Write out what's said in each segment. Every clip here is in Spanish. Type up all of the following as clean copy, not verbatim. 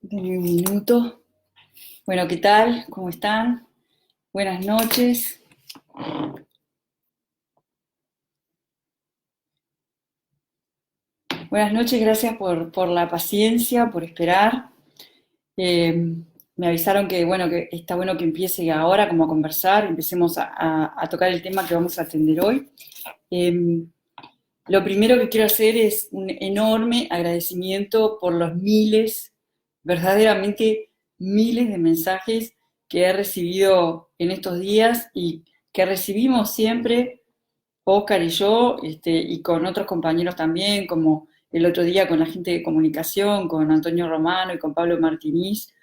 Denme un minuto. Bueno, ¿qué tal? ¿Cómo están? Buenas noches. Buenas noches, gracias por la paciencia, por esperar. Eh, Me avisaron que, bueno, que está bueno que empiece ahora como a conversar, empecemos a tocar el tema que vamos a atender hoy. Eh, lo primero que quiero hacer es un enorme agradecimiento por los miles, verdaderamente miles de mensajes que he recibido en estos días y que recibimos siempre Oscar y yo, y con otros compañeros también, como el otro día con la gente de comunicación, con Antonio Romano y con Pablo Martínez,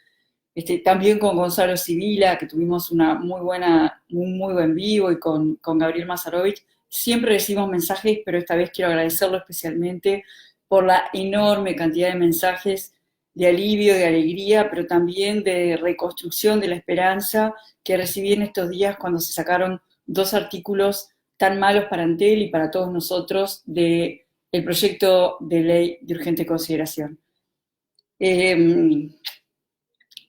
también con Gonzalo Sibila, que tuvimos un muy buen vivo, y con Gabriel Mazarovich. Siempre recibimos mensajes, pero esta vez quiero agradecerlo especialmente por la enorme cantidad de mensajes de alivio, de alegría, pero también de reconstrucción de la esperanza que recibí en estos días cuando se sacaron dos artículos tan malos para Antel y para todos nosotros del proyecto de ley de urgente consideración. Eh,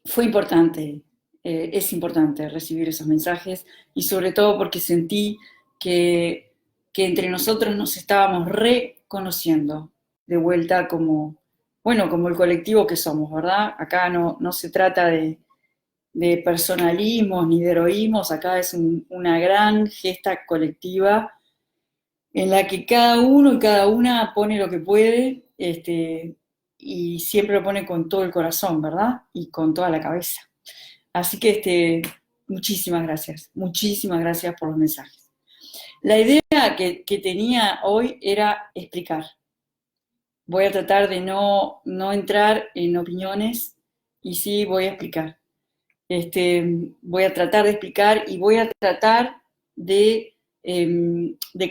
Fue importante, es importante recibir esos mensajes, y sobre todo porque sentí que entre nosotros nos estábamos reconociendo de vuelta como, bueno, como el colectivo que somos, ¿verdad? Acá no se trata de personalismos ni de heroísmos, acá es una gran gesta colectiva en la que cada uno y cada una pone lo que puede, y siempre lo pone con todo el corazón, ¿verdad? Y con toda la cabeza. Así que muchísimas gracias por los mensajes. La idea que tenía hoy era explicar. Voy a tratar de no entrar en opiniones, y sí voy a explicar. Voy a tratar de explicar y voy a tratar de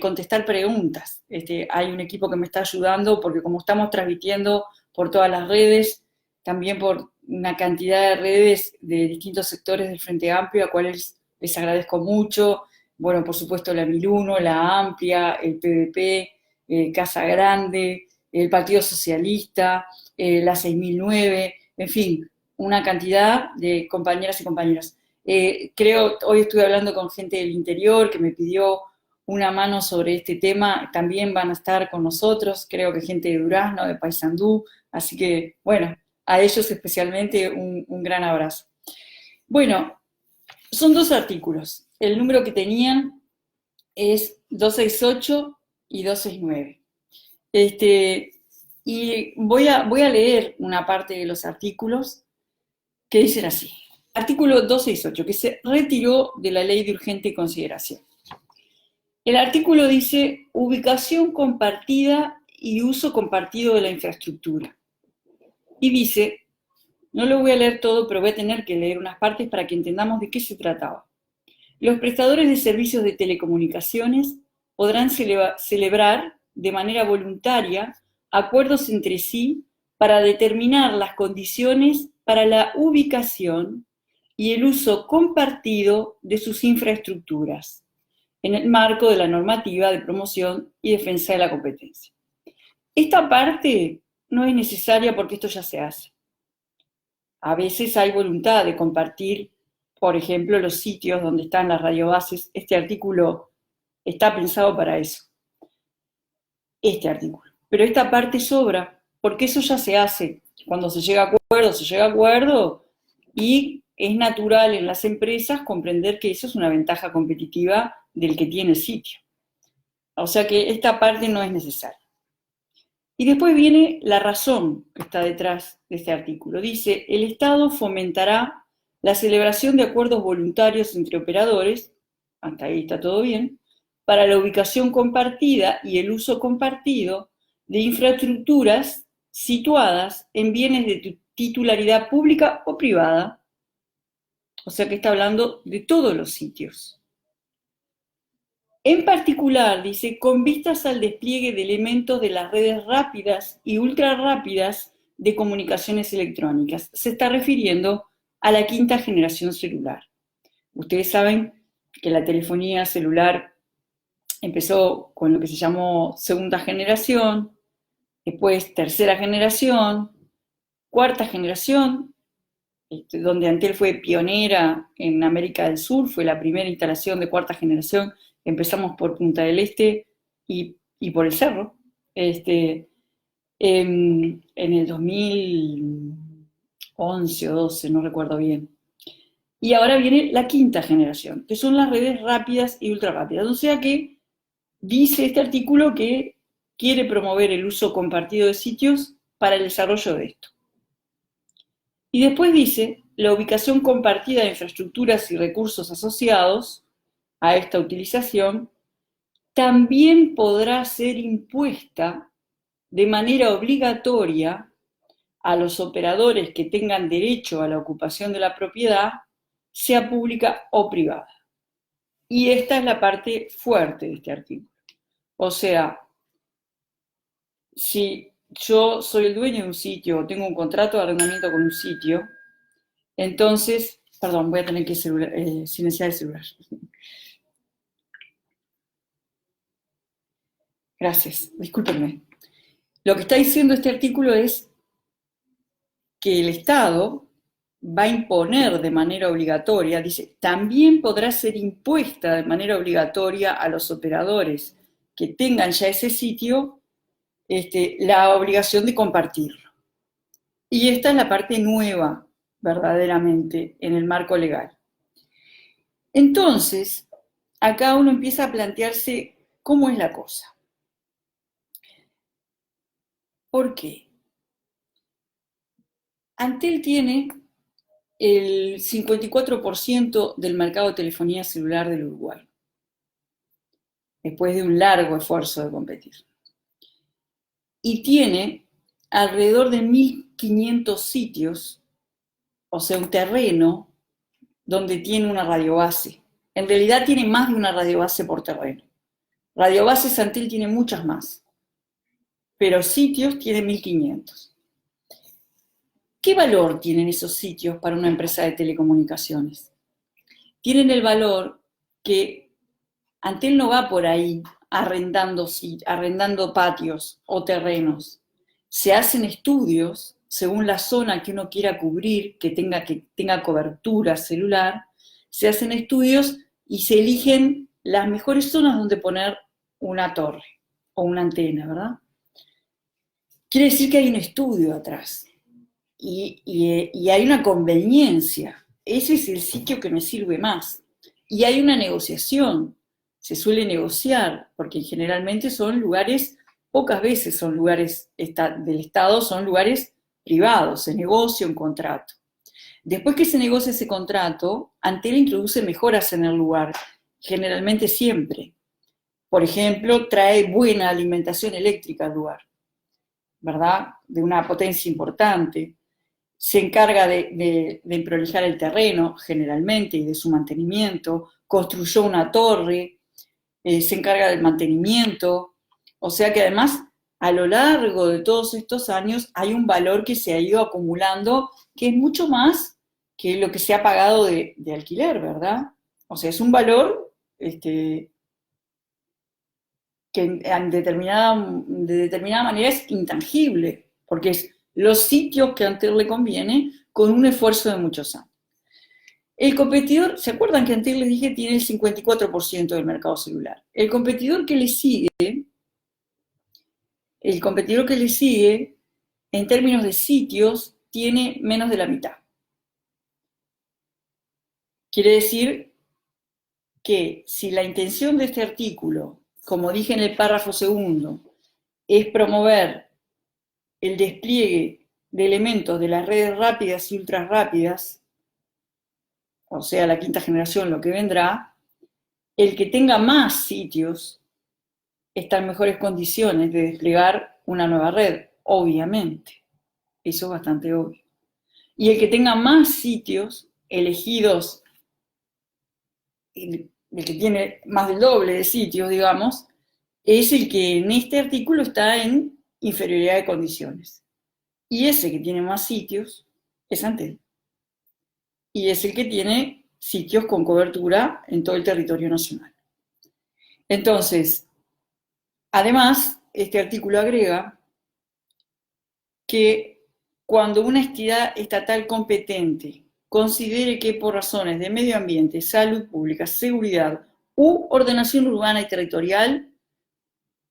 contestar preguntas. Hay un equipo que me está ayudando porque como estamos transmitiendo por todas las redes, también por una cantidad de redes de distintos sectores del Frente Amplio, a cuales les agradezco mucho. Bueno, por supuesto la 1001, la Amplia, el PVP, Casa Grande, el Partido Socialista, la 6009, en fin, una cantidad de compañeras y compañeros. Hoy estuve hablando con gente del interior que me pidió una mano sobre este tema, también van a estar con nosotros, creo que gente de Durazno, de Paysandú, así que, bueno, a ellos especialmente un gran abrazo. Bueno, son dos artículos, el número que tenían es 268 y 269. Y voy a leer una parte de los artículos que dicen así. Artículo 268, que se retiró de la ley de urgente consideración. El artículo dice ubicación compartida y uso compartido de la infraestructura. Y dice, no lo voy a leer todo, pero voy a tener que leer unas partes para que entendamos de qué se trataba. Los prestadores de servicios de telecomunicaciones podrán celebrar de manera voluntaria acuerdos entre sí para determinar las condiciones para la ubicación y el uso compartido de sus infraestructuras, en el marco de la normativa de promoción y defensa de la competencia. Esta parte no es necesaria porque esto ya se hace. A veces hay voluntad de compartir, por ejemplo, los sitios donde están las radiobases. Este artículo está pensado para eso. Este artículo. Pero esta parte sobra, porque eso ya se hace. Cuando se llega a acuerdo, y es natural en las empresas comprender que eso es una ventaja competitiva del que tiene el sitio. O sea que esta parte no es necesaria. Y después viene la razón que está detrás de este artículo. Dice, el Estado fomentará la celebración de acuerdos voluntarios entre operadores, hasta ahí está todo bien, para la ubicación compartida y el uso compartido de infraestructuras situadas en bienes de titularidad pública o privada. O sea que está hablando de todos los sitios. En particular, dice, con vistas al despliegue de elementos de las redes rápidas y ultrarrápidas de comunicaciones electrónicas. Se está refiriendo a la quinta generación celular. Ustedes saben que la telefonía celular empezó con lo que se llamó segunda generación, después tercera generación, cuarta generación, donde Antel fue pionera en América del Sur, fue la primera instalación de cuarta generación. Empezamos por Punta del Este y por el Cerro, en el 2011 o 12, no recuerdo bien. Y ahora viene la quinta generación, que son las redes rápidas y ultra rápidas. O sea que dice este artículo que quiere promover el uso compartido de sitios para el desarrollo de esto. Y después dice, la ubicación compartida de infraestructuras y recursos asociados a esta utilización también podrá ser impuesta de manera obligatoria a los operadores que tengan derecho a la ocupación de la propiedad, sea pública o privada. Y esta es la parte fuerte de este artículo. O sea, si yo soy el dueño de un sitio o tengo un contrato de arrendamiento con un sitio, entonces, perdón, voy a tener que silenciar el celular. Gracias, discúlpenme. Lo que está diciendo este artículo es que el Estado va a imponer de manera obligatoria, dice, también podrá ser impuesta de manera obligatoria a los operadores que tengan ya ese sitio, la obligación de compartirlo. Y esta es la parte nueva, verdaderamente, en el marco legal. Entonces, acá uno empieza a plantearse cómo es la cosa. ¿Por qué? Antel tiene el 54% del mercado de telefonía celular del Uruguay, después de un largo esfuerzo de competir. Y tiene alrededor de 1.500 sitios, o sea, un terreno donde tiene una radiobase. En realidad tiene más de una radiobase por terreno. Radiobases Antel tiene muchas más, pero sitios tiene 1.500. ¿Qué valor tienen esos sitios para una empresa de telecomunicaciones? Tienen el valor que Antel no va por ahí arrendando patios o terrenos. Se hacen estudios según la zona que uno quiera cubrir, que tenga cobertura celular. Se hacen estudios y se eligen las mejores zonas donde poner una torre o una antena, ¿verdad? Quiere decir que hay un estudio atrás y hay una conveniencia. Ese es el sitio que me sirve más. Y hay una negociación. Se suele negociar, porque generalmente son lugares, pocas veces son lugares del Estado, son lugares privados, se negocia un contrato. Después que se negocia ese contrato, Antel introduce mejoras en el lugar, generalmente siempre. Por ejemplo, trae buena alimentación eléctrica al lugar, ¿verdad? De una potencia importante. Se encarga de prolijar el terreno, generalmente, y de su mantenimiento. Construyó una torre, se encarga del mantenimiento. O sea que además, a lo largo de todos estos años, hay un valor que se ha ido acumulando, que es mucho más que lo que se ha pagado de alquiler, ¿verdad? O sea, es un valor que de determinada manera es intangible, porque es los sitios que antes le conviene con un esfuerzo de muchos años. El competidor, ¿se acuerdan que antes les dije tiene el 54% del mercado celular? El competidor que le sigue, en términos de sitios, tiene menos de la mitad. Quiere decir que si la intención de este artículo, como dije en el párrafo segundo, es promover el despliegue de elementos de las redes rápidas y ultra rápidas, o sea, la quinta generación, lo que vendrá, el que tenga más sitios está en mejores condiciones de desplegar una nueva red, obviamente. Eso es bastante obvio. Y el que tenga más sitios elegidos, el que tiene más del doble de sitios, digamos, es el que en este artículo está en inferioridad de condiciones. Y ese que tiene más sitios es Antel. Y es el que tiene sitios con cobertura en todo el territorio nacional. Entonces, además, este artículo agrega que cuando una entidad estatal competente considere que por razones de medio ambiente, salud pública, seguridad u ordenación urbana y territorial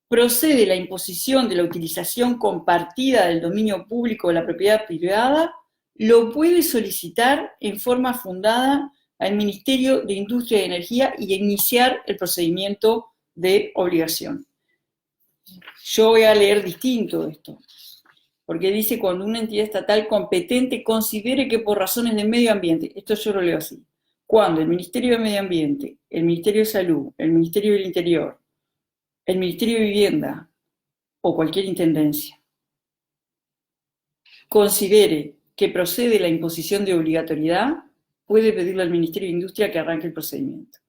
procede la imposición de la utilización compartida del dominio público o de la propiedad privada, lo puede solicitar en forma fundada al Ministerio de Industria y Energía y iniciar el procedimiento de obligación. Yo voy a leer distinto esto, porque dice cuando una entidad estatal competente considere que por razones de medio ambiente, esto yo lo leo así, cuando el Ministerio de Medio Ambiente, el Ministerio de Salud, el Ministerio del Interior, el Ministerio de Vivienda o cualquier intendencia considere que procede la imposición de obligatoriedad, puede pedirle al Ministerio de Industria que arranque el procedimiento.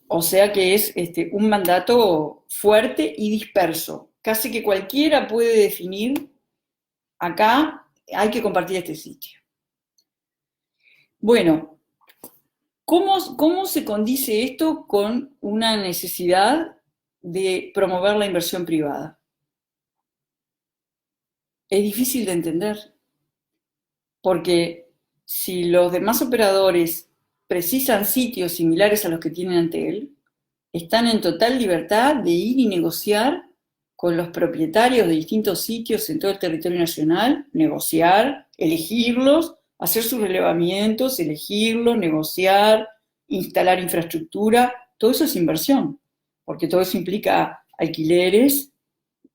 O sea que es un mandato fuerte y disperso. Casi que cualquiera puede definir, acá hay que compartir este sitio. Bueno, ¿cómo se condice esto con una necesidad de promover la inversión privada? Es difícil de entender, porque si los demás operadores precisan sitios similares a los que tienen ante él, están en total libertad de ir y negociar con los propietarios de distintos sitios en todo el territorio nacional, negociar, elegirlos, hacer sus relevamientos, elegirlos, negociar, instalar infraestructura, todo eso es inversión, porque todo eso implica alquileres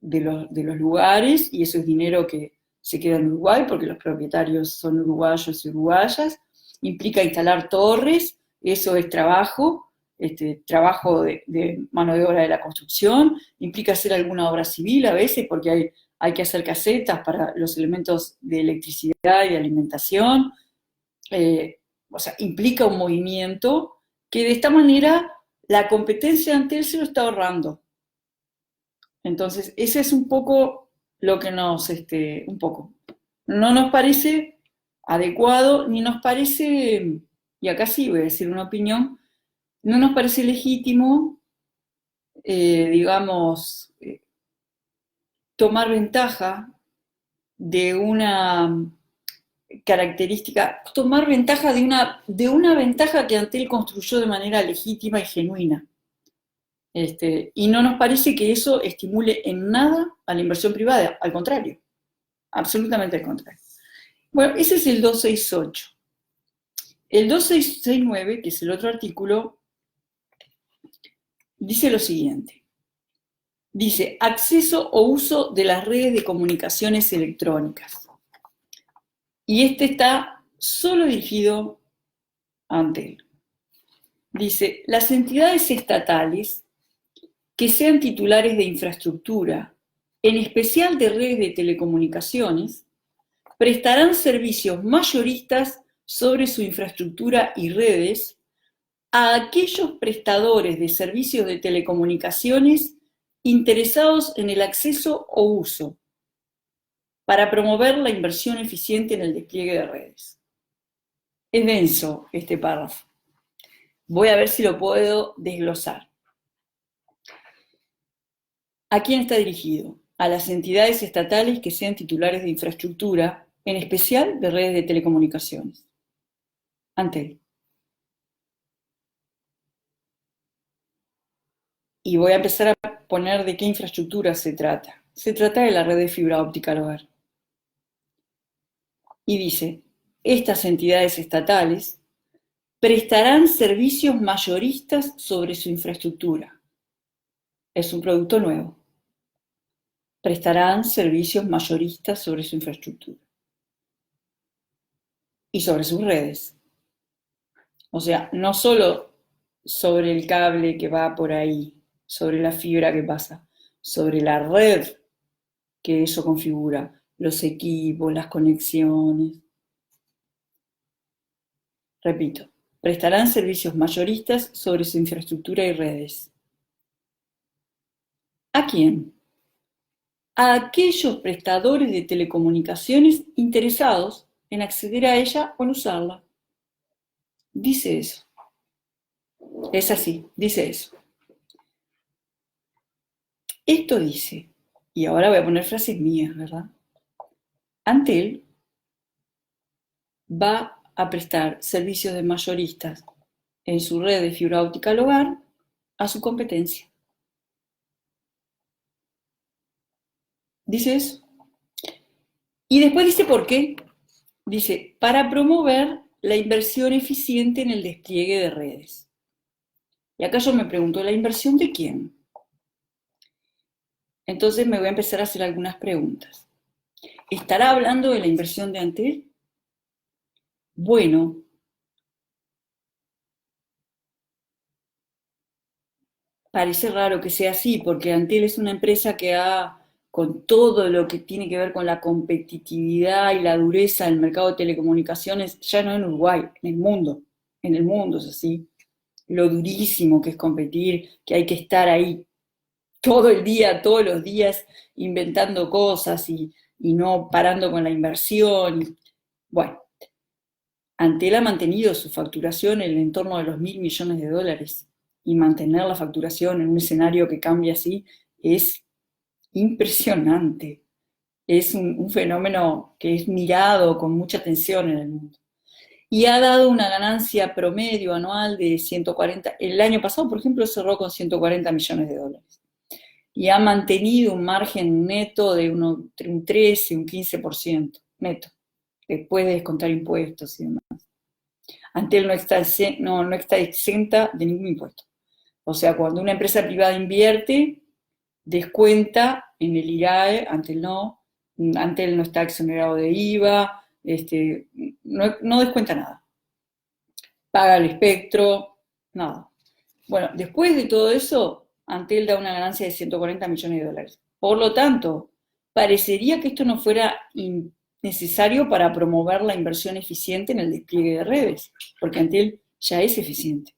de los lugares y eso es dinero que se queda en Uruguay porque los propietarios son uruguayos y uruguayas, implica instalar torres, eso es trabajo, trabajo de mano de obra de la construcción, implica hacer alguna obra civil a veces porque hay que hacer casetas para los elementos de electricidad y de alimentación, o sea, implica un movimiento que de esta manera la competencia ante él se lo está ahorrando. Entonces, ese es un poco lo que no nos parece adecuado, ni nos parece, y acá sí voy a decir una opinión, no nos parece legítimo, digamos, tomar ventaja de una característica, tomar ventaja de una ventaja que Antel construyó de manera legítima y genuina. Y no nos parece que eso estimule en nada a la inversión privada, al contrario, absolutamente al contrario. Bueno, ese es el 268. El 2669, que es el otro artículo, dice lo siguiente. Dice, acceso o uso de las redes de comunicaciones electrónicas. Y está solo dirigido a Antel. Dice, las entidades estatales que sean titulares de infraestructura, en especial de redes de telecomunicaciones, prestarán servicios mayoristas sobre su infraestructura y redes a aquellos prestadores de servicios de telecomunicaciones interesados en el acceso o uso para promover la inversión eficiente en el despliegue de redes. Es denso este párrafo. Voy a ver si lo puedo desglosar. ¿A quién está dirigido? A las entidades estatales que sean titulares de infraestructura, en especial de redes de telecomunicaciones. Antel. Y voy a empezar a poner de qué infraestructura se trata. Se trata de la red de fibra óptica al hogar. Y dice, estas entidades estatales prestarán servicios mayoristas sobre su infraestructura. Es un producto nuevo. Prestarán servicios mayoristas sobre su infraestructura. Y sobre sus redes. O sea, no solo sobre el cable que va por ahí, sobre la fibra que pasa, sobre la red que eso configura, los equipos, las conexiones. Repito, prestarán servicios mayoristas sobre su infraestructura y redes. ¿A quién? A aquellos prestadores de telecomunicaciones interesados en acceder a ella o en usarla. Dice eso. Es así, dice eso. Esto dice y ahora voy a poner frases mías, ¿verdad? Antel va a prestar servicios de mayoristas en su red de fibra óptica al hogar a su competencia. Dice eso. Y después dice por qué. Dice, para promover la inversión eficiente en el despliegue de redes. Y acá yo me pregunto, ¿la inversión de quién? Entonces me voy a empezar a hacer algunas preguntas. ¿Estará hablando de la inversión de Antel? Bueno, parece raro que sea así, porque Antel es una empresa que con todo lo que tiene que ver con la competitividad y la dureza del mercado de telecomunicaciones, ya no en Uruguay, en el mundo es así, lo durísimo que es competir, que hay que estar ahí todo el día, todos los días, inventando cosas y no parando con la inversión. Bueno, Antel ha mantenido su facturación en el entorno de los $1.000 millones y mantener la facturación en un escenario que cambia así es impresionante. Es un fenómeno que es mirado con mucha atención en el mundo. Y ha dado una ganancia promedio anual de 140, el año pasado, por ejemplo, cerró con $140 millones. Y ha mantenido un margen neto de entre un 13 y un 15% neto, después de descontar impuestos y demás. Antel no está exenta de ningún impuesto. O sea, cuando una empresa privada invierte, descuenta en el IRAE, Antel no está exonerado de IVA, no descuenta nada. Paga el espectro, nada. Bueno, después de todo eso, Antel da una ganancia de $140 millones. Por lo tanto, parecería que esto no fuera necesario para promover la inversión eficiente en el despliegue de redes, porque Antel ya es eficiente.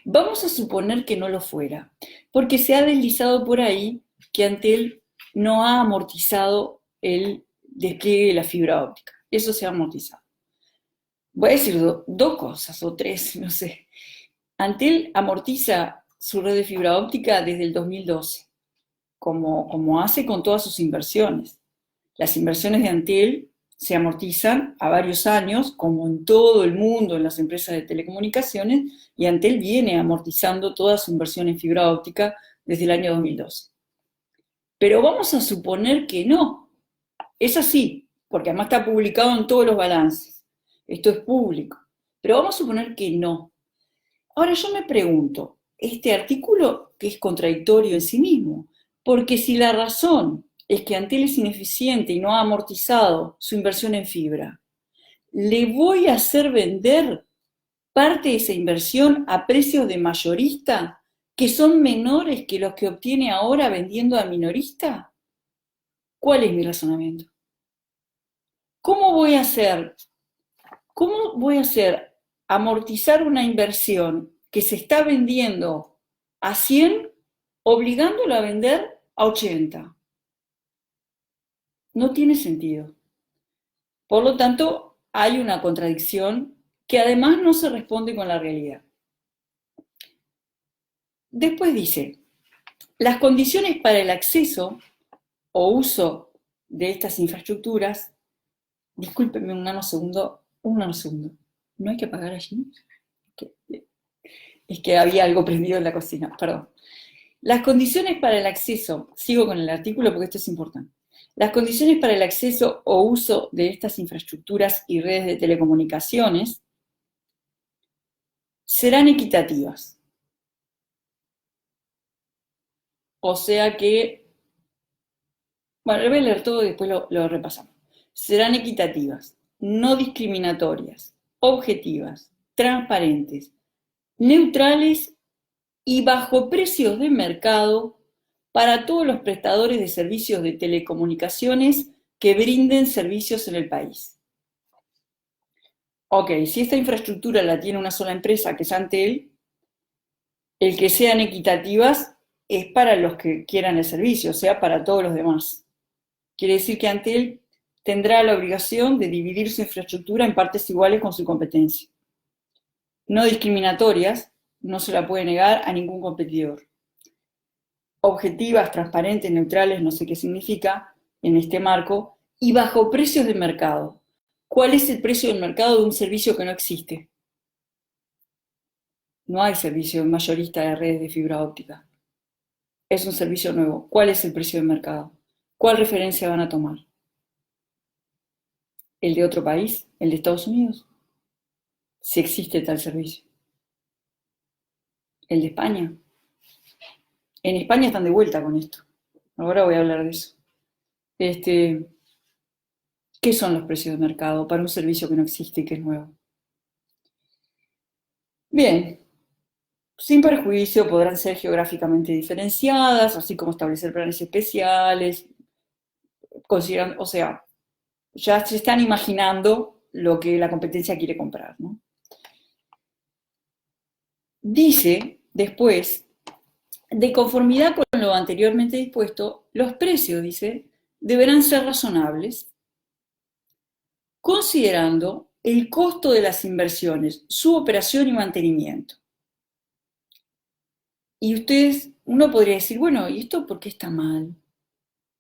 Vamos a suponer que no lo fuera, porque se ha deslizado por ahí que Antel no ha amortizado el despliegue de la fibra óptica. Eso se ha amortizado. Voy a decir dos cosas o tres, no sé. Antel amortiza su red de fibra óptica desde el 2012, como hace con todas sus inversiones. Las inversiones de Antel se amortizan a varios años, como en todo el mundo, en las empresas de telecomunicaciones, y Antel viene amortizando toda su inversión en fibra óptica desde el año 2012. Pero vamos a suponer que no. Es así, porque además está publicado en todos los balances. Esto es público. Pero vamos a suponer que no. Ahora yo me pregunto, este artículo que es contradictorio en sí mismo, porque si la razón es que Antel es ineficiente y no ha amortizado su inversión en fibra, le voy a hacer vender parte de esa inversión a precios de mayorista que son menores que los que obtiene ahora vendiendo a minorista. ¿Cuál es mi razonamiento? ¿Cómo voy a hacer amortizar una inversión que se está vendiendo a 100, obligándolo a vender a 80? No tiene sentido. Por lo tanto, hay una contradicción que además no se responde con la realidad. Después dice, las condiciones para el acceso o uso de estas infraestructuras, discúlpenme un nanosegundo, ¿no hay que apagar allí? Es que había algo prendido en la cocina, perdón. Las condiciones para el acceso, sigo con el artículo porque esto es importante. Las condiciones para el acceso o uso de estas infraestructuras y redes de telecomunicaciones serán equitativas. O sea que, bueno, lo voy a leer todo y después lo repasamos. Serán equitativas, no discriminatorias, objetivas, transparentes, neutrales y bajo precios de mercado para todos los prestadores de servicios de telecomunicaciones que brinden servicios en el país. Ok, si esta infraestructura la tiene una sola empresa, que es Antel, el que sean equitativas es para los que quieran el servicio, o sea, para todos los demás. Quiere decir que Antel tendrá la obligación de dividir su infraestructura en partes iguales con su competencia. No discriminatorias, no se la puede negar a ningún competidor. objetivas, transparentes, neutrales, no sé qué significa en este marco, y bajo precios de mercado. ¿Cuál es el precio del mercado de un servicio que no existe? No hay servicio mayorista de redes de fibra óptica. Es un servicio nuevo. ¿Cuál es el precio del mercado? ¿Cuál referencia van a tomar? ¿El de otro país? ¿El de Estados Unidos? Si existe tal servicio. ¿El de España? En España están de vuelta con esto. Ahora voy a hablar de eso. ¿Qué son los precios de mercado para un servicio que no existe y que es nuevo? Bien, sin perjuicio podrán ser geográficamente diferenciadas, así como establecer planes especiales, considerando, o sea, ya se están imaginando lo que la competencia quiere comprar, ¿no? Dice después, de conformidad con lo anteriormente dispuesto, los precios, dice, deberán ser razonables, considerando el costo de las inversiones, su operación y mantenimiento. Y uno podría decir, bueno, ¿y esto por qué está mal?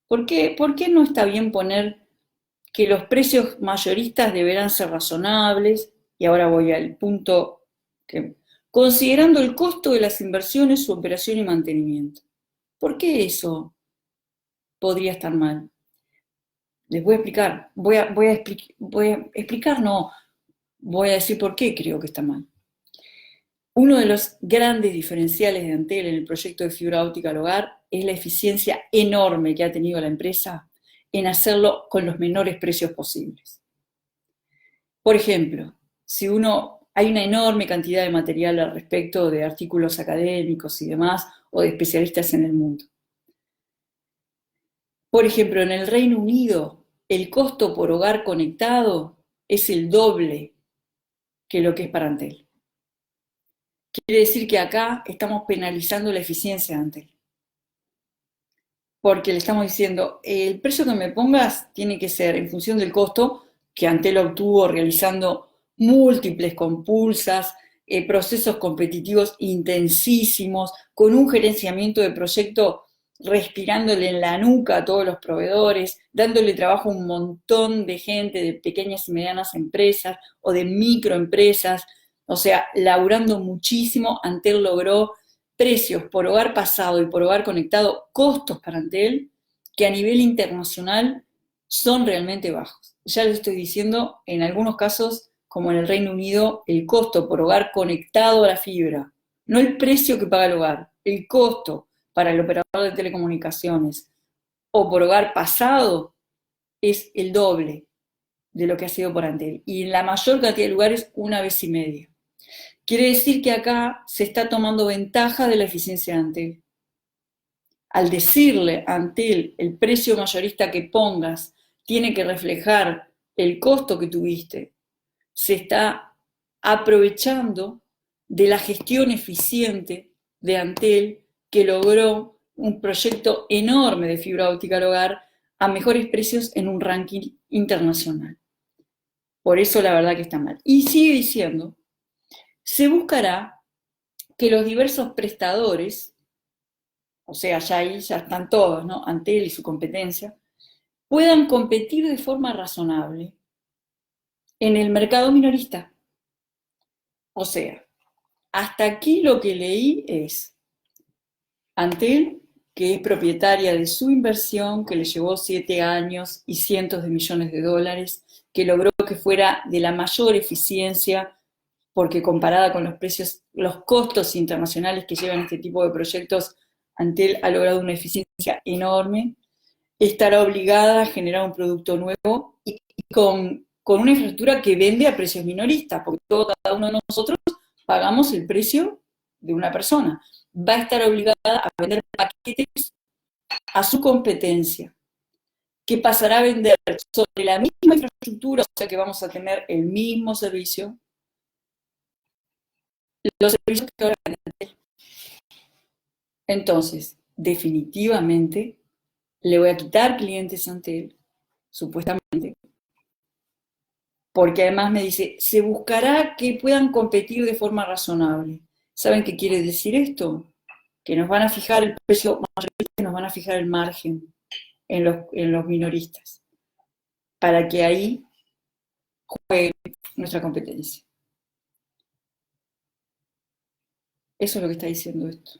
¿Por qué no está bien poner que los precios mayoristas deberán ser razonables? Y ahora voy al punto que, considerando el costo de las inversiones, su operación y mantenimiento. ¿Por qué eso podría estar mal? Les voy a explicar, voy a decir por qué creo que está mal. Uno de los grandes diferenciales de Antel en el proyecto de fibra óptica al hogar es la eficiencia enorme que ha tenido la empresa en hacerlo con los menores precios posibles. Por ejemplo, hay una enorme cantidad de material al respecto de artículos académicos y demás, o de especialistas en el mundo. Por ejemplo, en el Reino Unido, el costo por hogar conectado es el doble que lo que es para Antel. Quiere decir que acá estamos penalizando la eficiencia de Antel. Porque le estamos diciendo, el precio que me pongas tiene que ser en función del costo que Antel obtuvo realizando múltiples compulsas, procesos competitivos intensísimos, con un gerenciamiento de proyecto respirándole en la nuca a todos los proveedores, dándole trabajo a un montón de gente de pequeñas y medianas empresas o de microempresas, o sea, laburando muchísimo. Antel logró precios por hogar pasado y por hogar conectado, costos para Antel, que a nivel internacional son realmente bajos. Ya les estoy diciendo, en algunos casos, como en el Reino Unido, el costo por hogar conectado a la fibra, no el precio que paga el hogar, el costo para el operador de telecomunicaciones o por hogar pasado es el doble de lo que ha sido por Antel. Y en la mayor cantidad de lugares, 1,5 veces. Quiere decir que acá se está tomando ventaja de la eficiencia de Antel. Al decirle a Antel el precio mayorista que pongas tiene que reflejar el costo que tuviste, se está aprovechando de la gestión eficiente de Antel, que logró un proyecto enorme de fibra óptica al hogar a mejores precios en un ranking internacional. Por eso la verdad que está mal. Y sigue diciendo, se buscará que los diversos prestadores, o sea, ya ahí ya están todos, ¿no? Antel y su competencia, puedan competir de forma razonable en el mercado minorista. O sea, hasta aquí lo que leí es Antel, que es propietaria de su inversión, que le llevó 7 años y cientos de millones de dólares, que logró que fuera de la mayor eficiencia, porque comparada con los precios, los costos internacionales que llevan este tipo de proyectos, Antel ha logrado una eficiencia enorme, estará obligada a generar un producto nuevo y con una infraestructura que vende a precios minoristas, porque cada uno de nosotros pagamos el precio de una persona. Va a estar obligada a vender paquetes a su competencia, que pasará a vender sobre la misma infraestructura, o sea que vamos a tener el mismo servicio, los servicios que ahora venden. Entonces, definitivamente, le voy a quitar clientes a Antel, supuestamente, porque además me dice, se buscará que puedan competir de forma razonable. ¿Saben qué quiere decir esto? que nos van a fijar el precio mayorista, que nos van a fijar el margen en los minoristas, para que ahí juegue nuestra competencia. Eso es lo que está diciendo esto.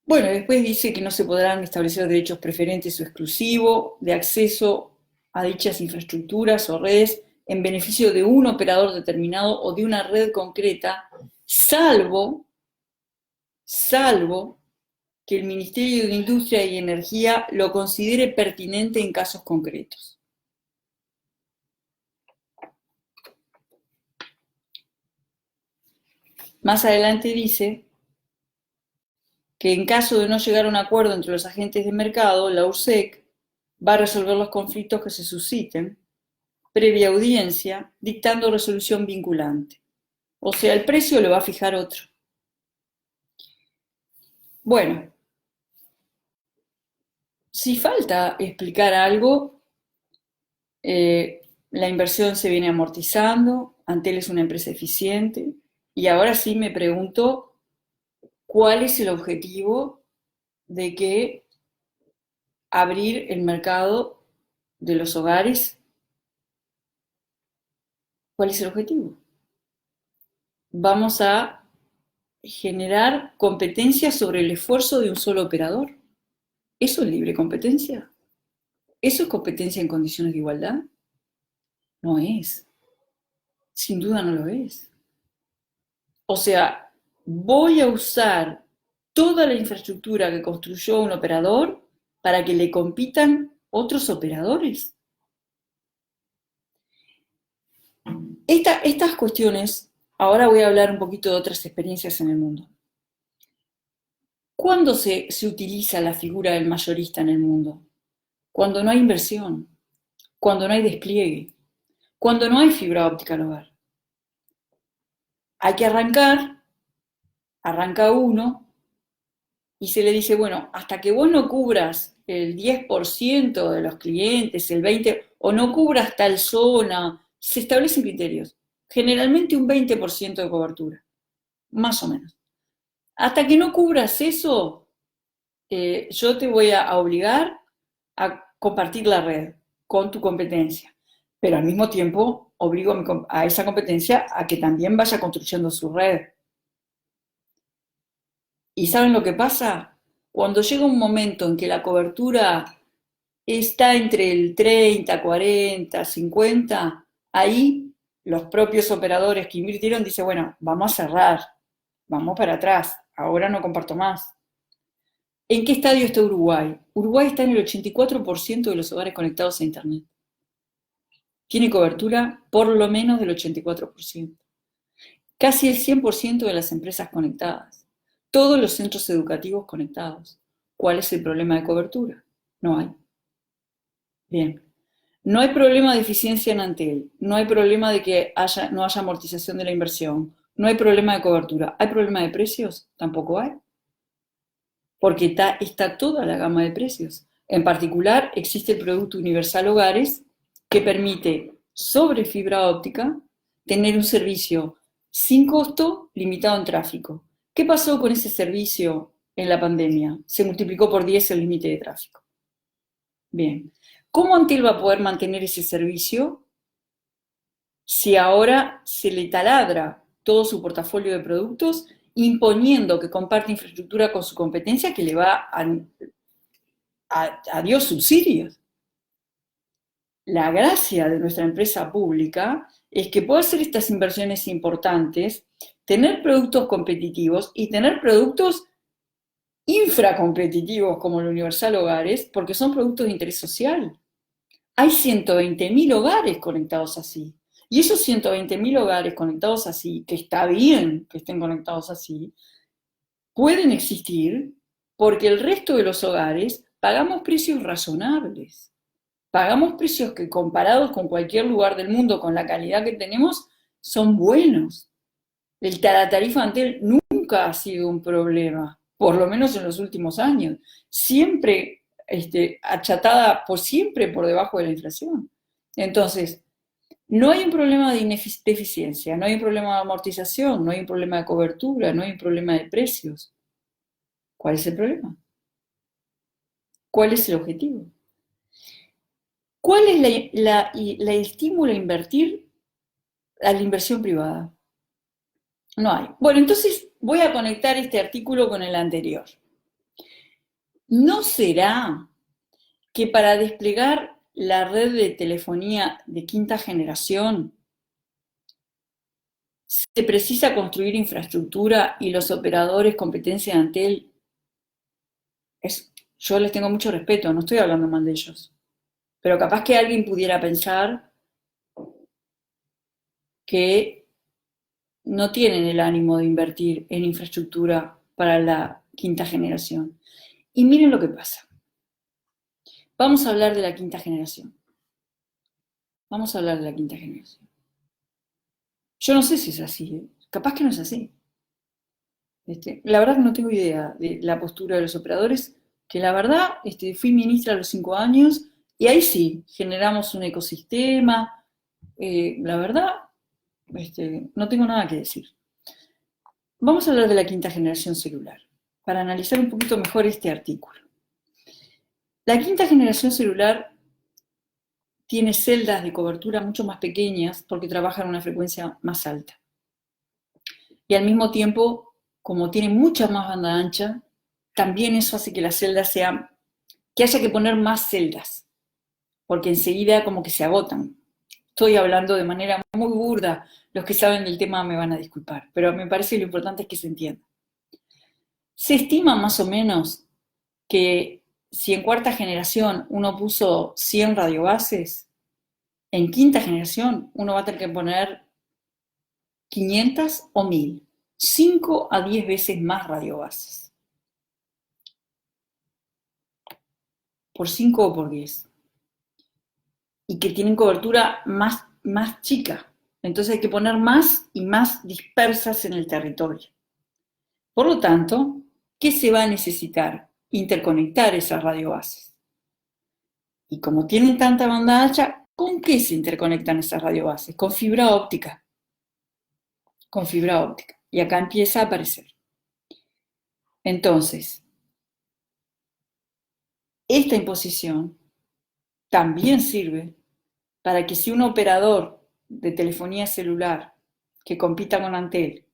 Bueno, después dice que no se podrán establecer derechos preferentes o exclusivos de acceso a dichas infraestructuras o redes en beneficio de un operador determinado o de una red concreta, salvo que el Ministerio de Industria y Energía lo considere pertinente en casos concretos. Más adelante dice que en caso de no llegar a un acuerdo entre los agentes de mercado, la URSEC va a resolver los conflictos que se susciten previa audiencia, dictando resolución vinculante. O sea, el precio lo va a fijar otro. Bueno, si falta explicar algo, la inversión se viene amortizando, Antel es una empresa eficiente, y ahora sí me pregunto cuál es el objetivo de que abrir el mercado de los hogares. ¿Cuál es el objetivo? Vamos a generar competencia sobre el esfuerzo de un solo operador. ¿Eso es libre competencia? ¿Eso es competencia en condiciones de igualdad? No es. Sin duda no lo es. O sea, voy a usar toda la infraestructura que construyó un operador para que le compitan otros operadores. Estas cuestiones, ahora voy a hablar un poquito de otras experiencias en el mundo. ¿Cuándo se utiliza la figura del mayorista en el mundo? Cuando no hay inversión, cuando no hay despliegue, cuando no hay fibra óptica al hogar. Hay que arranca uno y se le dice, bueno, hasta que vos no cubras el 10% de los clientes, el 20%, o no cubras tal zona, se establecen criterios. Generalmente un 20% de cobertura, más o menos. Hasta que no cubras eso, yo te voy a obligar a compartir la red con tu competencia, pero al mismo tiempo obligo a esa competencia a que también vaya construyendo su red. ¿Y saben lo que pasa? Cuando llega un momento en que la cobertura está entre el 30, 40, 50, ahí los propios operadores que invirtieron dicen, bueno, vamos a cerrar, vamos para atrás, ahora no comparto más. ¿En qué estadio está Uruguay? Uruguay está en el 84% de los hogares conectados a Internet. Tiene cobertura por lo menos del 84%. Casi el 100% de las empresas conectadas. Todos los centros educativos conectados. ¿Cuál es el problema de cobertura? No hay. Bien. No hay problema de eficiencia en Antel. No hay problema de que no haya amortización de la inversión. No hay problema de cobertura. ¿Hay problema de precios? Tampoco hay. Porque está toda la gama de precios. En particular, existe el Producto Universal Hogares, que permite, sobre fibra óptica, tener un servicio sin costo, limitado en tráfico. ¿Qué pasó con ese servicio en la pandemia? Se multiplicó por 10 el límite de tráfico. Bien. ¿Cómo Antel va a poder mantener ese servicio si ahora se le taladra todo su portafolio de productos, imponiendo que comparte infraestructura con su competencia que le va a Dios subsidios? La gracia de nuestra empresa pública es que puede hacer estas inversiones importantes, tener productos competitivos y tener productos infracompetitivos como el Universal Hogares, porque son productos de interés social. Hay 120.000 hogares conectados así. Y esos 120.000 hogares conectados así, que está bien que estén conectados así, pueden existir porque el resto de los hogares pagamos precios razonables. Pagamos precios que comparados con cualquier lugar del mundo, con la calidad que tenemos, son buenos. La tarifa Antel nunca ha sido un problema, por lo menos en los últimos años. Siempre achatada siempre por debajo de la inflación. Entonces, No hay un problema de eficiencia, no hay un problema de amortización, no hay un problema de cobertura, no hay un problema de precios. ¿Cuál es el problema? ¿Cuál es el objetivo? ¿Cuál es la estímulo a invertir a la inversión privada? No hay. Bueno, entonces voy a conectar este artículo con el anterior. ¿No será que para desplegar la red de telefonía de quinta generación se precisa construir infraestructura y los operadores competencia de Antel? Yo les tengo mucho respeto, no estoy hablando mal de ellos, pero capaz que alguien pudiera pensar que no tienen el ánimo de invertir en infraestructura para la quinta generación. Y miren lo que pasa. Vamos a hablar de la quinta generación. Vamos a hablar de la quinta generación. Yo no sé si es así, ¿eh? Capaz que no es así. La verdad que no tengo idea de la postura de los operadores, que la verdad fui ministra a los 5 años y ahí sí, generamos un ecosistema. La verdad, no tengo nada que decir. Vamos a hablar de la quinta generación celular, para analizar un poquito mejor este artículo. La quinta generación celular tiene celdas de cobertura mucho más pequeñas porque trabaja en una frecuencia más alta. Y al mismo tiempo, como tiene mucha más banda ancha, también eso hace que las celdas que haya que poner más celdas, porque enseguida como que se agotan. Estoy hablando de manera muy burda, los que saben del tema me van a disculpar, pero me parece que lo importante es que se entienda. Se estima más o menos que si en cuarta generación uno puso 100 radiobases, en quinta generación uno va a tener que poner 500 o 1000, 5 a 10 veces más radiobases. Por 5 o por 10. Y que tienen cobertura más chica. Entonces hay que poner más y más dispersas en el territorio. Por lo tanto, ¿qué se va a necesitar? Interconectar esas radiobases. Y como tienen tanta banda ancha, ¿con qué se interconectan esas radiobases? Con fibra óptica. Con fibra óptica. Y acá empieza a aparecer. Entonces, esta imposición también sirve para que si un operador de telefonía celular que compita con Antel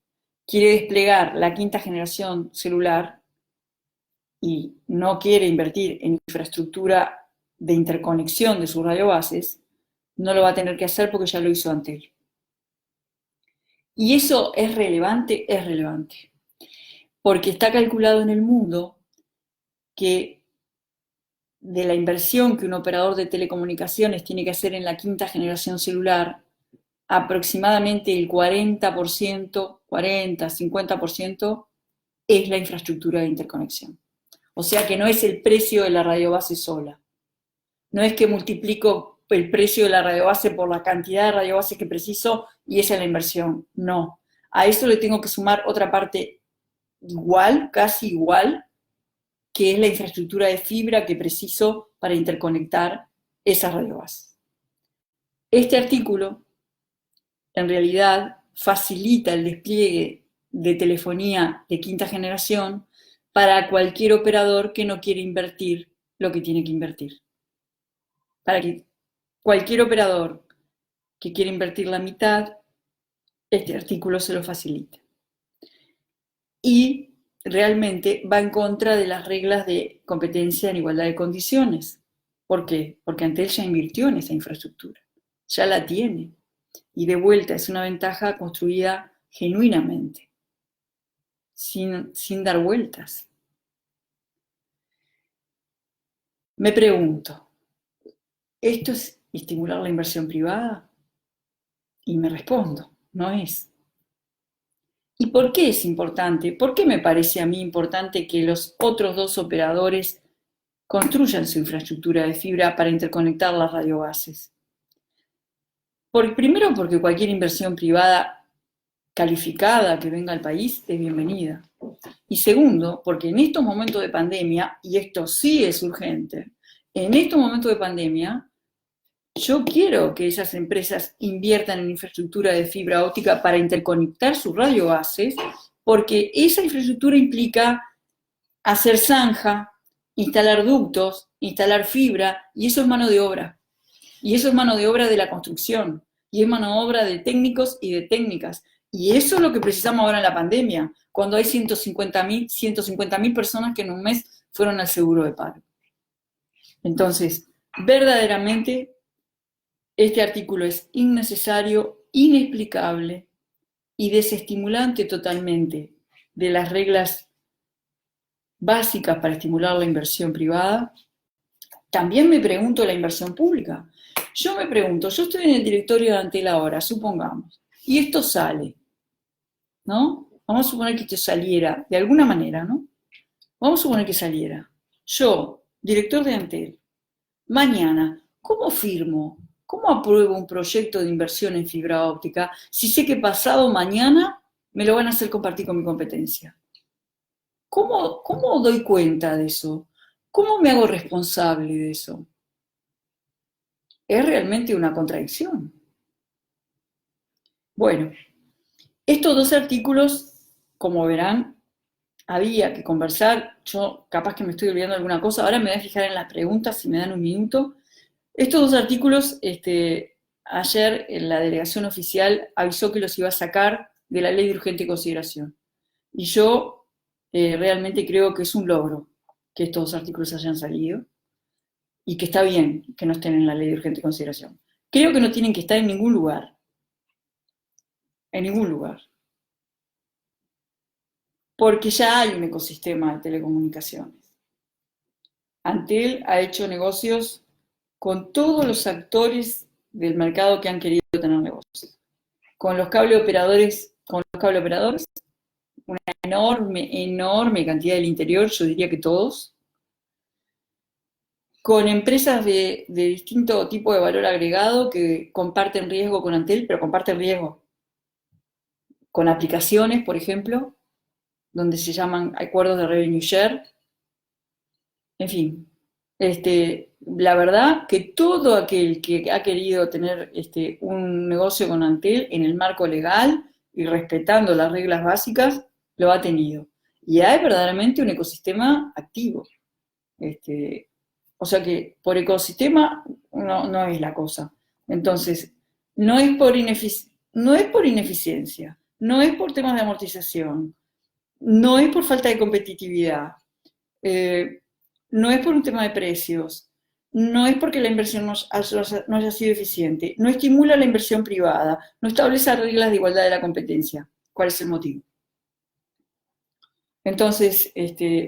quiere desplegar la quinta generación celular y no quiere invertir en infraestructura de interconexión de sus radiobases, no lo va a tener que hacer porque ya lo hizo Antel. ¿Y eso es relevante? Es relevante. Porque está calculado en el mundo que de la inversión que un operador de telecomunicaciones tiene que hacer en la quinta generación celular, aproximadamente el 40%, 40, 50% es la infraestructura de interconexión. O sea que no es el precio de la radiobase sola. No es que multiplico el precio de la radiobase por la cantidad de radiobases que preciso y esa es la inversión. No. A eso le tengo que sumar otra parte igual, casi igual, que es la infraestructura de fibra que preciso para interconectar esas radiobases. Este artículo, en realidad, facilita el despliegue de telefonía de quinta generación para cualquier operador que no quiere invertir lo que tiene que invertir. Para que cualquier operador que quiera invertir la mitad, este artículo se lo facilita. Y realmente va en contra de las reglas de competencia en igualdad de condiciones. ¿Por qué? Porque Antel ya invirtió en esa infraestructura, ya la tiene. Y de vuelta es una ventaja construida genuinamente, sin dar vueltas. Me pregunto, ¿esto es estimular la inversión privada? Y me respondo, no es. ¿Y por qué es importante? ¿Por qué me parece a mí importante que los otros dos operadores construyan su infraestructura de fibra para interconectar las radiobases? Primero, porque cualquier inversión privada calificada que venga al país es bienvenida. Y segundo, porque en estos momentos de pandemia, y esto sí es urgente, en estos momentos de pandemia, Yo quiero que esas empresas inviertan en infraestructura de fibra óptica para interconectar sus radiobases, porque esa infraestructura implica hacer zanja, instalar ductos, instalar fibra, y eso es mano de obra. Y eso es mano de obra de la construcción, y es mano de obra de técnicos y de técnicas. Y eso es lo que precisamos ahora en la pandemia, cuando hay 150.000 personas que en un mes fueron al seguro de paro. Entonces, verdaderamente, este artículo es innecesario, inexplicable y desestimulante totalmente de las reglas básicas para estimular la inversión privada. También me pregunto la inversión pública. Yo me pregunto, yo estoy en el directorio de Antel ahora, supongamos, y esto sale, ¿no? Vamos a suponer que esto saliera de alguna manera, ¿no? Vamos a suponer que saliera. Yo, director de Antel, mañana, ¿cómo firmo? ¿Cómo apruebo un proyecto de inversión en fibra óptica si sé que pasado mañana me lo van a hacer compartir con mi competencia? ¿Cómo doy cuenta de eso? ¿Cómo me hago responsable de eso? Es realmente una contradicción. Bueno, estos dos artículos, como verán, había que conversar. Yo capaz que me estoy olvidando de alguna cosa. Ahora me voy a fijar en las preguntas si me dan un minuto. Estos dos artículos, ayer en la delegación oficial avisó que los iba a sacar de la ley de urgente consideración. Y yo realmente creo que es un logro que estos dos artículos hayan salido y que está bien que no estén en la ley de urgente consideración. Creo que no tienen que estar en ningún lugar. En ningún lugar. Porque ya hay un ecosistema de telecomunicaciones. Antel ha hecho negocios con todos los actores del mercado que han querido tener negocios. Con los cable operadores, una enorme cantidad del interior, yo diría que todos, con empresas de distinto tipo de valor agregado que comparten riesgo con Antel, pero comparten riesgo con aplicaciones, por ejemplo, donde se llaman acuerdos de revenue share. En fin, la verdad que todo aquel que ha querido tener un negocio con Antel en el marco legal y respetando las reglas básicas, lo ha tenido. Y hay verdaderamente un ecosistema activo. O sea que por ecosistema no es la cosa. Entonces, no es por ineficiencia, no es por temas de amortización, no es por falta de competitividad, no es por un tema de precios, no es porque la inversión no haya sido eficiente, no estimula la inversión privada, no establece reglas de igualdad de la competencia. ¿Cuál es el motivo? Entonces,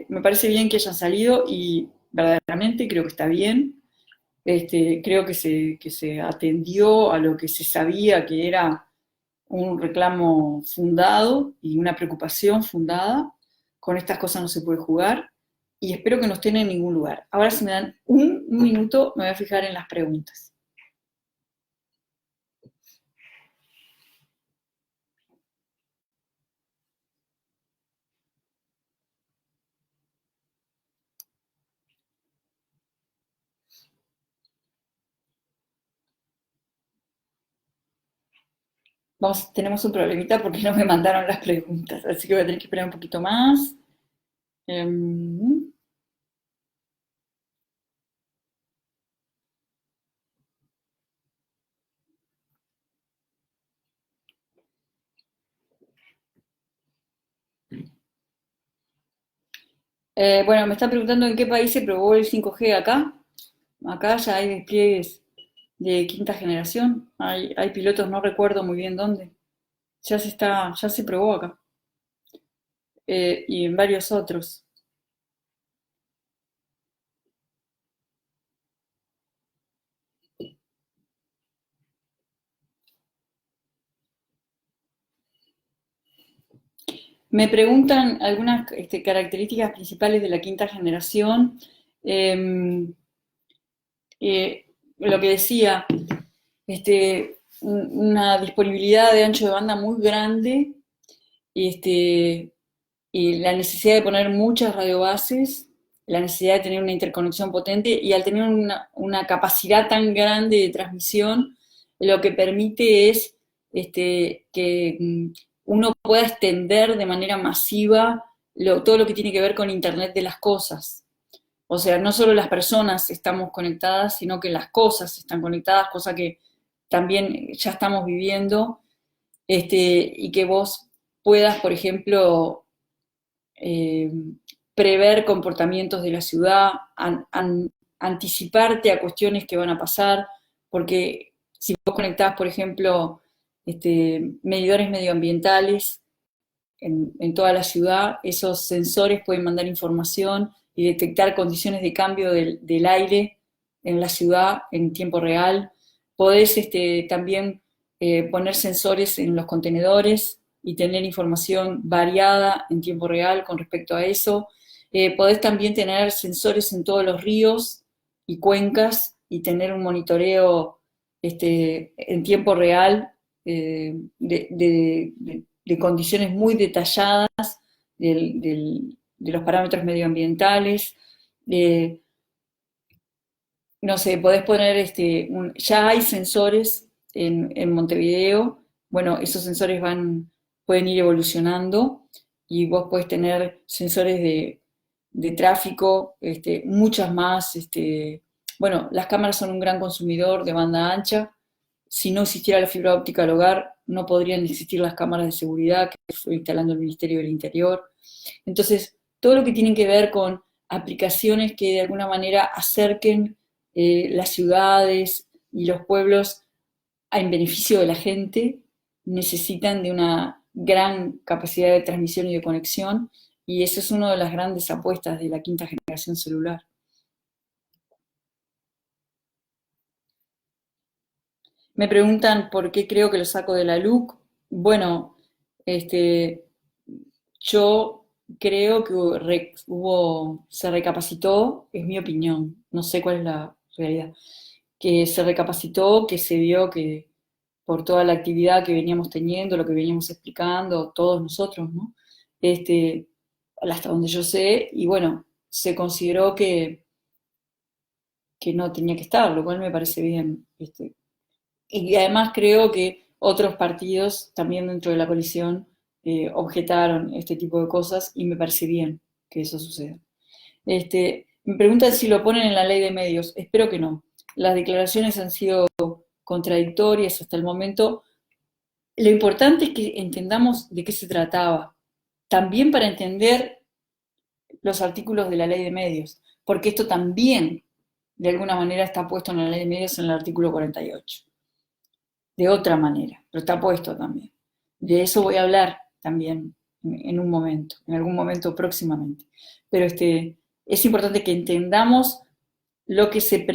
me parece bien que hayan salido y verdaderamente creo que está bien. Creo que se atendió a lo que se sabía que era un reclamo fundado y una preocupación fundada. Con estas cosas no se puede jugar y espero que no estén en ningún lugar. Ahora, si me dan un minuto, me voy a fijar en las preguntas. Tenemos un problemita porque no me mandaron las preguntas, así que voy a tener que esperar un poquito más. Bueno, me está preguntando en qué país se probó el 5G acá. Acá ya hay despliegues de quinta generación. Hay pilotos, no recuerdo muy bien dónde. Ya se probó acá. Y en varios otros. Me preguntan algunas características principales de la quinta generación. Lo que decía, una disponibilidad de ancho de banda muy grande y la necesidad de poner muchas radiobases la necesidad de tener una interconexión potente, y al tener una capacidad tan grande de transmisión, lo que permite es que uno pueda extender de manera masiva todo lo que tiene que ver con Internet de las cosas. O sea, no solo las personas estamos conectadas, sino que las cosas están conectadas, cosa que también ya estamos viviendo, y que vos puedas, por ejemplo, eh, prever comportamientos de la ciudad, anticiparte a cuestiones que van a pasar, porque si vos conectás, por ejemplo, medidores medioambientales en toda la ciudad, esos sensores pueden mandar información y detectar condiciones de cambio del aire en la ciudad en tiempo real. Podés también poner sensores en los contenedores y tener información variada en tiempo real con respecto a eso. Podés también tener sensores en todos los ríos y cuencas y tener un monitoreo en tiempo real de condiciones muy detalladas de los parámetros medioambientales. No sé, podés poner, ya hay sensores en Montevideo. Bueno, esos sensores pueden ir evolucionando y vos podés tener sensores de tráfico, muchas más. Bueno, las cámaras son un gran consumidor de banda ancha. Si no existiera la fibra óptica al hogar, no podrían existir las cámaras de seguridad que fue instalando el Ministerio del Interior. Entonces, todo lo que tiene que ver con aplicaciones que de alguna manera acerquen las ciudades y los pueblos en beneficio de la gente, necesitan de una gran capacidad de transmisión y de conexión, y eso es una de las grandes apuestas de la quinta generación celular. Me preguntan por qué creo que lo saco de la LUC. Bueno, yo creo que se recapacitó, es mi opinión, no sé cuál es la realidad, que se recapacitó, que se vio que por toda la actividad que veníamos teniendo, lo que veníamos explicando, todos nosotros, ¿no? Este, hasta donde yo sé, y bueno, se consideró que no tenía que estar, lo cual me parece bien. Y además creo que otros partidos también dentro de la coalición objetaron este tipo de cosas y me parece bien que eso suceda. Me preguntan si lo ponen en la ley de medios. Espero que no. Las declaraciones han sido contradictorias hasta el momento. Lo importante es que entendamos de qué se trataba, también para entender los artículos de la ley de medios, porque esto también de alguna manera está puesto en la ley de medios en el artículo 48. De otra manera, pero está puesto también. De eso voy a hablar también en un momento, en algún momento próximamente. Pero es importante que entendamos lo que se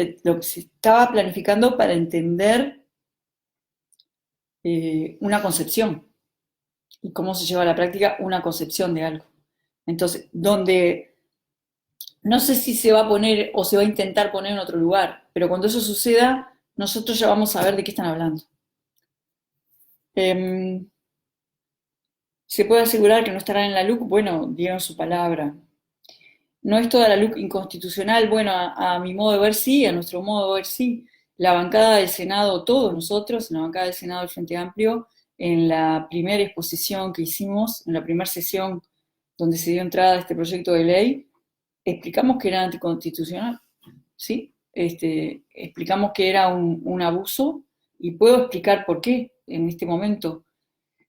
estaba planificando para entender una concepción y cómo se lleva a la práctica una concepción de algo. Entonces, donde no sé si se va a poner o se va a intentar poner en otro lugar, pero cuando eso suceda, nosotros ya vamos a ver de qué están hablando. ¿Se puede asegurar que no estarán en la LUC? Bueno, dieron su palabra. ¿No es toda la LUC inconstitucional? Bueno, a mi modo de ver sí, a nuestro modo de ver sí. La bancada del Senado, todos nosotros, en la bancada del Senado del Frente Amplio, en la primera exposición que hicimos, en la primera sesión donde se dio entrada a este proyecto de ley, explicamos que era anticonstitucional, ¿sí? Explicamos que era un abuso y puedo explicar por qué en este momento.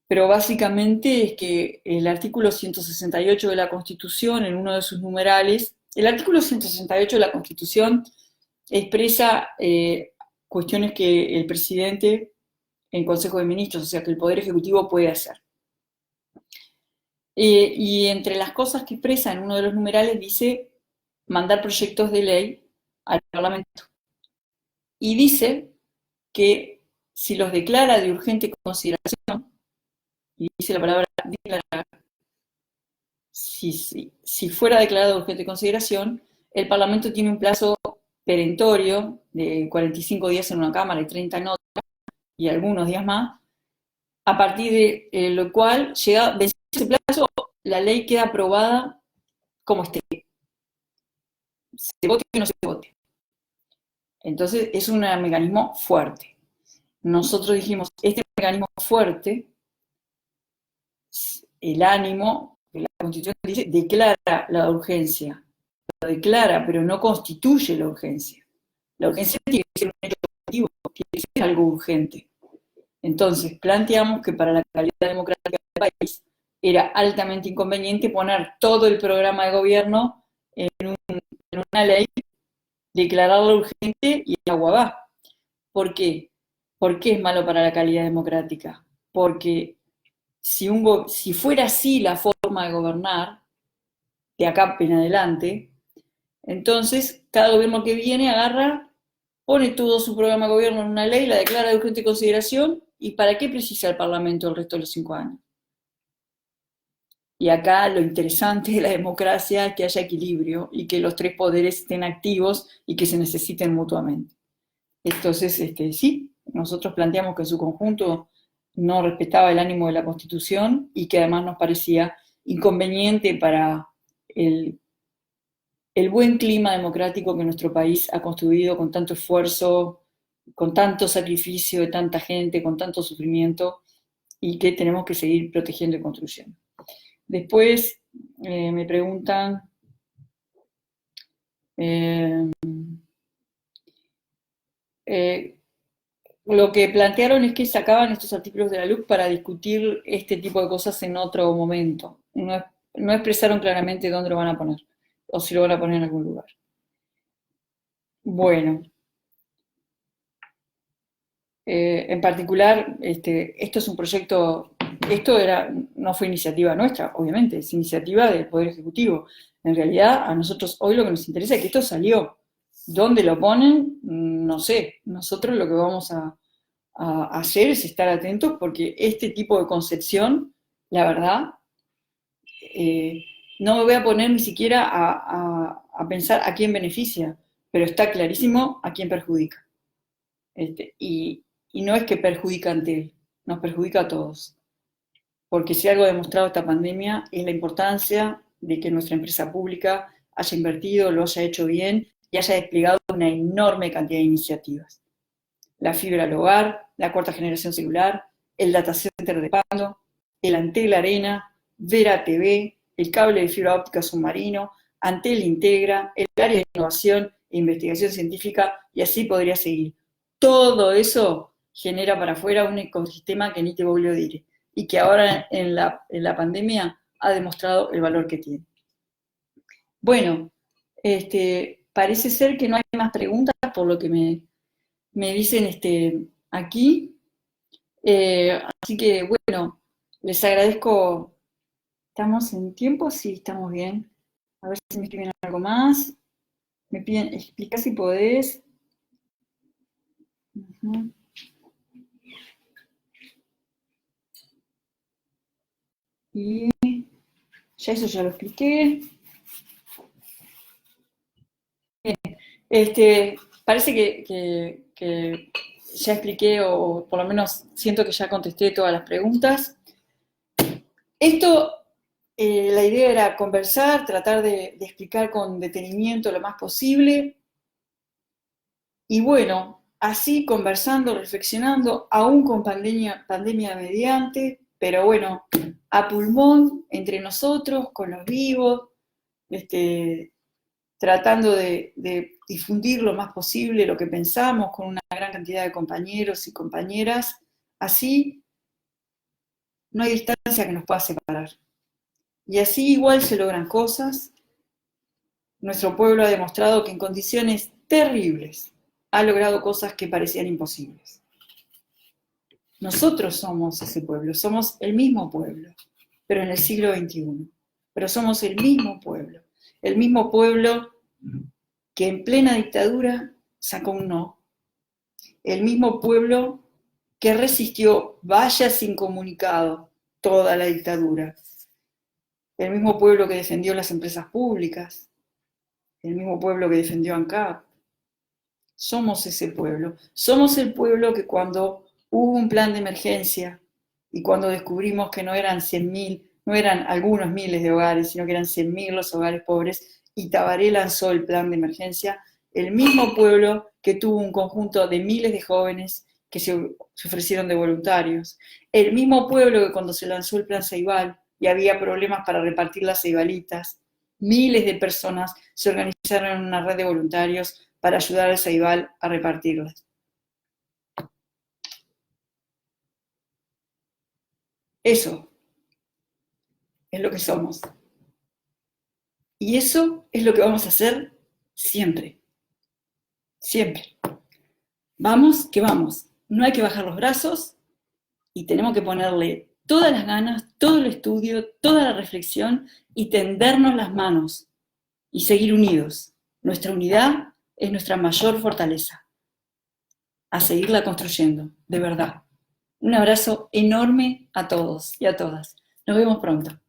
Pero básicamente es que el artículo 168 de la Constitución, en uno de sus numerales, el artículo 168 de la Constitución expresa cuestiones que el presidente en Consejo de Ministros, o sea, que el Poder Ejecutivo puede hacer. Y entre las cosas que expresa en uno de los numerales dice mandar proyectos de ley al Parlamento. Y dice que si los declara de urgente consideración, y dice la palabra declarar, si fuera declarado de urgente consideración, el Parlamento tiene un plazo perentorio de 45 días en una Cámara y 30 en otra, y algunos días más, a partir de lo cual, vencido ese plazo, la ley queda aprobada como esté. se vote o no se vote. Entonces es un mecanismo fuerte. Nosotros dijimos, este mecanismo fuerte, el ánimo, la Constitución dice, declara la urgencia. Lo declara, pero no constituye la urgencia. La urgencia tiene que ser un hecho objetivo, tiene que ser algo urgente. Entonces, planteamos que para la calidad democrática del país era altamente inconveniente poner todo el programa de gobierno en una ley, declararlo urgente y el agua va. ¿Por qué? ¿Por qué es malo para la calidad democrática? Porque si fuera así la forma de gobernar, de acá en adelante, entonces cada gobierno que viene agarra, pone todo su programa de gobierno en una ley, la declara de urgente consideración, ¿y para qué precisa el Parlamento el resto de los 5 años? Y acá lo interesante de la democracia es que haya equilibrio y que los 3 poderes estén activos y que se necesiten mutuamente. Entonces, sí, nosotros planteamos que en su conjunto no respetaba el ánimo de la Constitución y que además nos parecía inconveniente para el buen clima democrático que nuestro país ha construido con tanto esfuerzo, con tanto sacrificio de tanta gente, con tanto sufrimiento, y que tenemos que seguir protegiendo y construyendo. Después me preguntan lo que plantearon es que sacaban estos artículos de la LUC para discutir este tipo de cosas en otro momento. No expresaron claramente dónde lo van a poner, o si lo van a poner en algún lugar. Bueno, en particular, esto es un proyecto, no fue iniciativa nuestra, obviamente, es iniciativa del Poder Ejecutivo. En realidad, a nosotros hoy lo que nos interesa es que esto salió. ¿Dónde lo ponen? No sé. Nosotros lo que vamos a hacer es estar atentos porque este tipo de concepción, la verdad, no me voy a poner ni siquiera a pensar a quién beneficia, pero está clarísimo a quién perjudica. Y no es que perjudica ante él, nos perjudica a todos. Porque si algo ha demostrado esta pandemia es la importancia de que nuestra empresa pública haya invertido, lo haya hecho bien y haya desplegado una enorme cantidad de iniciativas. La fibra al hogar, la cuarta generación celular, el data center de Pando, el Antel Arena, Vera TV, el cable de fibra óptica submarino, Antel Integra, el área de innovación e investigación científica, y así podría seguir. Todo eso genera para afuera un ecosistema que ni te voglio dire, y que ahora en la pandemia ha demostrado el valor que tiene. Bueno, parece ser que no hay más preguntas por lo que me dicen aquí. Así que, bueno, les agradezco. ¿Estamos en tiempo? Sí, estamos bien. A ver si me escriben algo más. Me piden, explica si podés. Uh-huh. Y ya eso ya lo expliqué. Bien. Parece que ya expliqué, o por lo menos siento que ya contesté todas las preguntas. Esto, la idea era conversar, tratar de explicar con detenimiento lo más posible. Y bueno, así conversando, reflexionando, aún con pandemia mediante, pero bueno, a pulmón, entre nosotros, con los vivos, tratando de difundir lo más posible lo que pensamos con una gran cantidad de compañeros y compañeras, así no hay distancia que nos pueda separar. Y así igual se logran cosas. Nuestro pueblo ha demostrado que en condiciones terribles ha logrado cosas que parecían imposibles. Nosotros somos ese pueblo, somos el mismo pueblo, pero en el siglo XXI. Pero somos el mismo pueblo que en plena dictadura sacó un no, el mismo pueblo que resistió, vaya sin comunicado, toda la dictadura, el mismo pueblo que defendió las empresas públicas, el mismo pueblo que defendió ANCAP. Somos ese pueblo, somos el pueblo que cuando hubo un plan de emergencia y cuando descubrimos que no eran 100.000, no eran algunos miles de hogares, sino que eran 100.000 los hogares pobres, y Tabaré lanzó el plan de emergencia, el mismo pueblo que tuvo un conjunto de miles de jóvenes que se ofrecieron de voluntarios, el mismo pueblo que cuando se lanzó el plan Ceibal y había problemas para repartir las ceibalitas, miles de personas se organizaron en una red de voluntarios para ayudar al Ceibal a repartirlas. Eso es lo que somos. Y eso es lo que vamos a hacer siempre. Siempre. Vamos, que vamos. No hay que bajar los brazos y tenemos que ponerle todas las ganas, todo el estudio, toda la reflexión y tendernos las manos y seguir unidos. Nuestra unidad es nuestra mayor fortaleza. A seguirla construyendo, de verdad. Un abrazo enorme a todos y a todas. Nos vemos pronto.